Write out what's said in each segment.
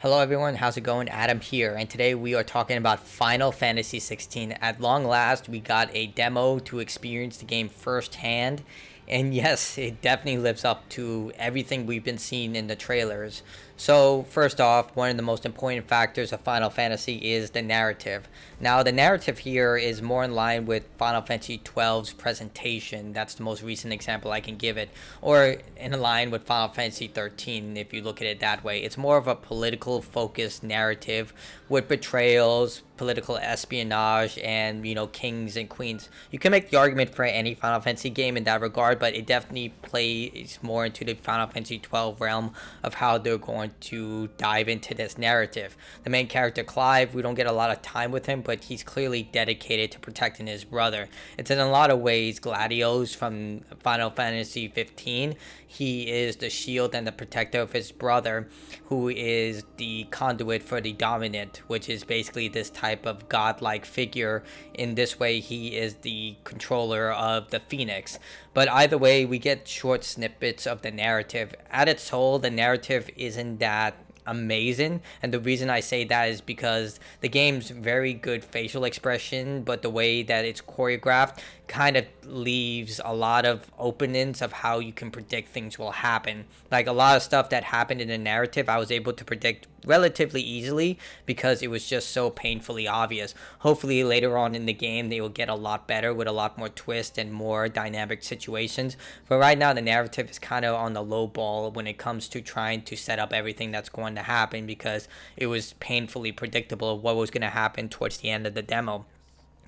Hello everyone, how's it going? Adam here, and today we are talking about Final Fantasy 16. At long last, we got a demo to experience the game firsthand, and yes, it definitely lives up to everything we've been seeing in the trailers. So, first off, one of the most important factors of Final Fantasy is the narrative. Now, the narrative here is more in line with Final Fantasy XII's presentation. That's the most recent example I can give it. Or in line with Final Fantasy 13, if you look at it that way. It's more of a political focused narrative with betrayals, political espionage, and, kings and queens. You can make the argument for any Final Fantasy game in that regard, but it definitely plays more into the Final Fantasy 12 realm of how they're going to dive into this narrative. The main character, Clive, we don't get a lot of time with him, but he's clearly dedicated to protecting his brother. It's in a lot of ways Gladios from Final Fantasy 15. He is the shield and the protector of his brother, who is the conduit for the dominant, which is basically this type of godlike figure. In this way, he is the controller of the Phoenix. But either way, we get short snippets of the narrative. At its whole, the narrative isn't that amazing, and the reason I say that is because the game's very good facial expression, but the way that it's choreographed kind of leaves a lot of openings of how you can predict things will happen. Like a lot of stuff that happened in the narrative, I was able to predict relatively easily because it was just so painfully obvious. Hopefully later on in the game they will get a lot better with a lot more twist and more dynamic situations, but right now the narrative is kind of on the low ball when it comes to trying to set up everything that's going to happen, because it was painfully predictable what was going to happen towards the end of the demo.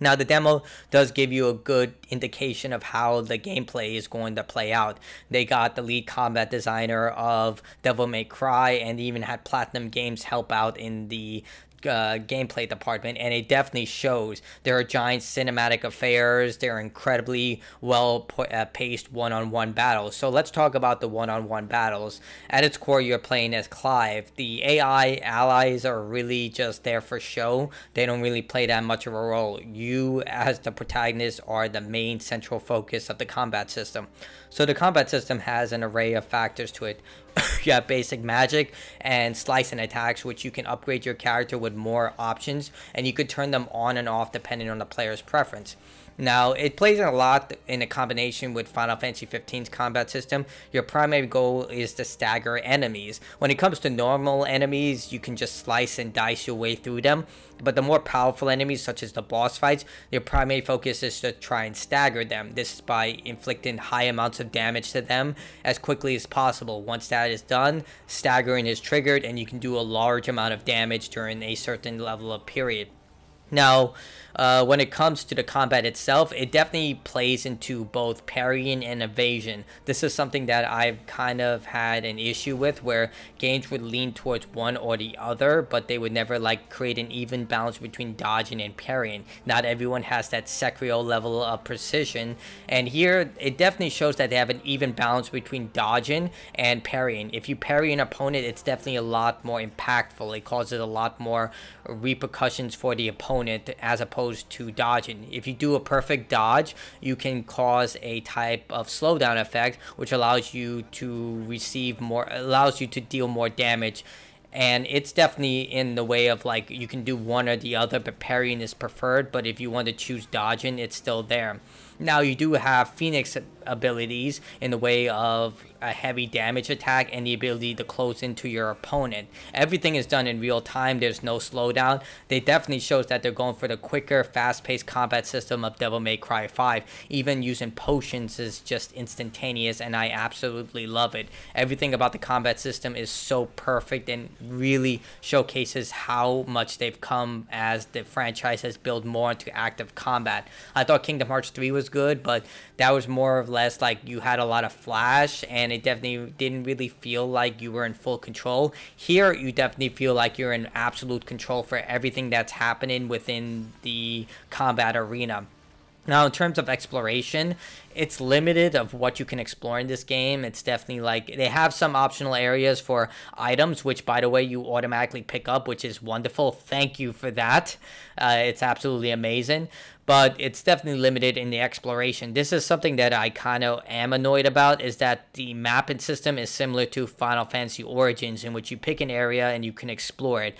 Now, the demo does give you a good indication of how the gameplay is going to play out. They got the lead combat designer of Devil May Cry, and even had PlatinumGames help out in the gameplay department, and it definitely shows. There are giant cinematic affairs. They're incredibly well paced one-on-one battles. So let's talk about the one-on-one battles. At its core, you're playing as Clive. The AI allies are really just there for show. They don't really play that much of a role. You, as the protagonist, are the main central focus of the combat system. So the combat system has an array of factors to it. You have basic magic and slicing attacks, which you can upgrade your character with more options, and you could turn them on and off depending on the player's preference. Now, it plays a lot in a combination with Final Fantasy 15's combat system. Your primary goal is to stagger enemies. When it comes to normal enemies, you can just slice and dice your way through them. But the more powerful enemies, such as the boss fights, your primary focus is to try and stagger them. This is by inflicting high amounts of damage to them as quickly as possible. Once that is done, staggering is triggered, and you can do a large amount of damage during a certain level of period. Now, when it comes to the combat itself, it definitely plays into both parrying and evasion. This is something that I've kind of had an issue with, where games would lean towards one or the other, but they would never create an even balance between dodging and parrying. Not everyone has that Sekiro level of precision, and here it definitely shows that they have an even balance between dodging and parrying. If you parry an opponent, it's definitely a lot more impactful. It causes a lot more repercussions for the opponent as opposed to dodging. If you do a perfect dodge, you can cause a type of slowdown effect, which allows you to deal more damage. And it's definitely in the way of you can do one or the other, but parrying is preferred. But if you want to choose dodging, it's still there. Now, you do have Phoenix abilities in the way of a heavy damage attack and the ability to close into your opponent. Everything is done in real time. There's no slowdown. They definitely shows that they're going for the quicker, fast-paced combat system of Devil May Cry 5. Even using potions is just instantaneous, and I absolutely love it. Everything about the combat system is so perfect and really showcases how much they've come as the franchise has built more into active combat. I thought Kingdom Hearts 3 was good, but that was more or less you had a lot of flash, and it definitely didn't really feel like you were in full control. Here, you definitely feel like you're in absolute control for everything that's happening within the combat arena. Now, in terms of exploration, it's limited of what you can explore in this game. It's definitely they have some optional areas for items, which, by the way, you automatically pick up, which is wonderful. Thank you for that. It's absolutely amazing. but it's definitely limited in the exploration. This is something that I kind of am annoyed about, is that the mapping system is similar to Final Fantasy Origins, in which you pick an area and you can explore it.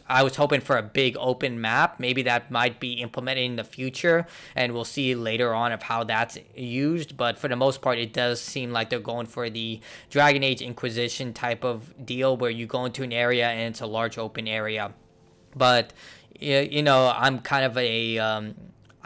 I was hoping for a big open map. Maybe that might be implemented in the future, and we'll see later on of how that's used, but for the most part, it does seem like they're going for the Dragon Age Inquisition type of deal, where you go into an area and it's a large open area. But I'm kind of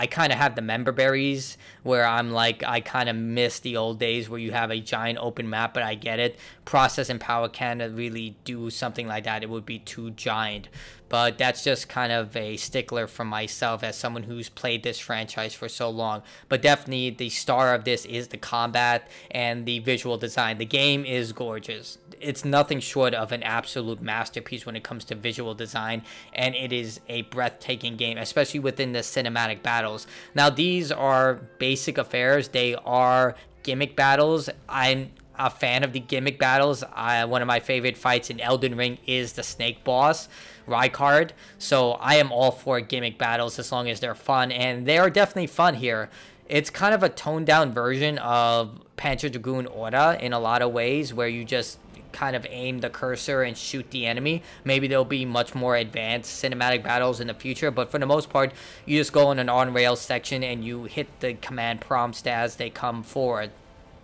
I kind of have the member berries, where I'm like, I kind of miss the old days where you have a giant open map, but I get it. Process and power can't really do something like that. It would be too giant. But that's just kind of a stickler for myself as someone who's played this franchise for so long. But definitely the star of this is the combat and the visual design. The game is gorgeous. It's nothing short of an absolute masterpiece when it comes to visual design, and it is a breathtaking game, especially within the cinematic battles. Now, these are basic affairs. They are gimmick battles. I'm a fan of the gimmick battles. One of my favorite fights in Elden Ring is the snake boss, Rykard. So I am all for gimmick battles as long as they're fun, and they are definitely fun here. It's kind of a toned down version of Panzer Dragoon Orta in a lot of ways, where you just kind of aim the cursor and shoot the enemy. Maybe there'll be much more advanced cinematic battles in the future, but for the most part, you just go in an on-rails section and you hit the command prompts as they come forward.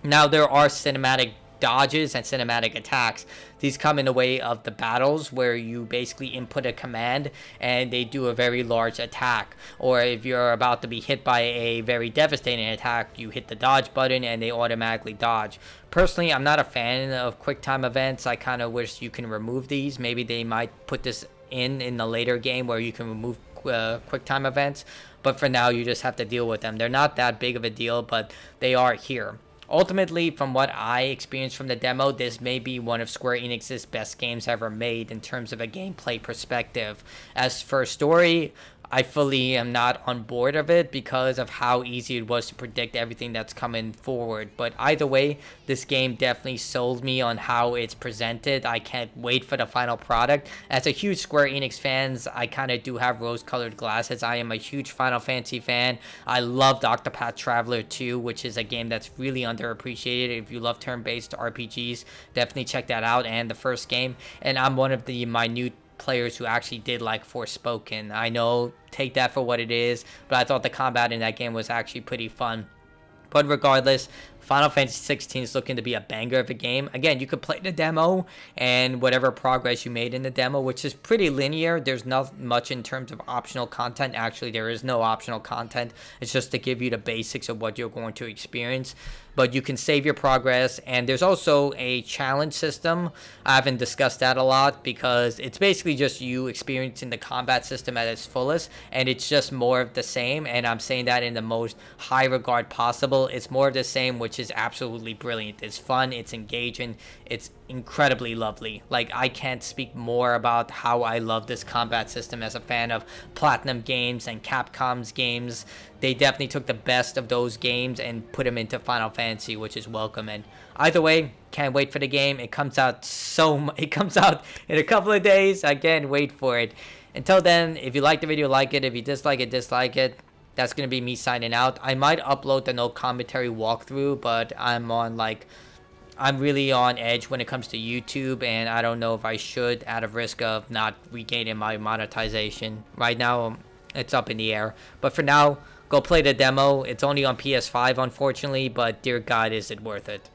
Now, there are cinematic dodges and cinematic attacks. These come in the way of the battles, where you basically input a command and they do a very large attack. Or if you're about to be hit by a very devastating attack, you hit the dodge button and they automatically dodge. Personally, I'm not a fan of quick time events. I kind of wish you can remove these. Maybe they might put this in the later game where you can remove quick time events. But for now, you just have to deal with them. They're not that big of a deal, but they are here. Ultimately, from what I experienced from the demo, this may be one of Square Enix's best games ever made in terms of a gameplay perspective. As for story, I fully am not on board of it because of how easy it was to predict everything that's coming forward. But either way, this game definitely sold me on how it's presented. I can't wait for the final product. As a huge Square Enix fan, I kind of do have rose-colored glasses. I am a huge Final Fantasy fan. I loved Octopath Traveler 2, which is a game that's really underappreciated. If you love turn-based RPGs, definitely check that out, and the first game. And I'm one of the minute players who actually did like Forspoken. I know, take that for what it is, but I thought the combat in that game was actually pretty fun. But regardless, Final Fantasy 16 is looking to be a banger of a game. Again, you could play the demo and whatever progress you made in the demo, which is pretty linear. There's not much in terms of optional content. Actually, there is no optional content. It's just to give you the basics of what you're going to experience. But you can save your progress, and there's also a challenge system. I haven't discussed that a lot because it's basically just you experiencing the combat system at its fullest, and it's just more of the same, and I'm saying that in the most high regard possible. It's more of the same, which is absolutely brilliant. It's fun, it's engaging, it's incredibly lovely. Like, I can't speak more about how I love this combat system as a fan of PlatinumGames and Capcom's games. They definitely took the best of those games and put them into Final Fantasy, which is welcome. And either way, can't wait for the game. It comes out it comes out in a couple of days. Again, wait for it. Until then, if you like the video, like it. If you dislike it, dislike it. That's gonna be me signing out. I might upload the no commentary walkthrough, but I'm really on edge when it comes to YouTube, and I don't know if I should, out of risk of not regaining my monetization. Right now, it's up in the air. But for now, go play the demo. It's only on PS5, unfortunately, but dear God, is it worth it.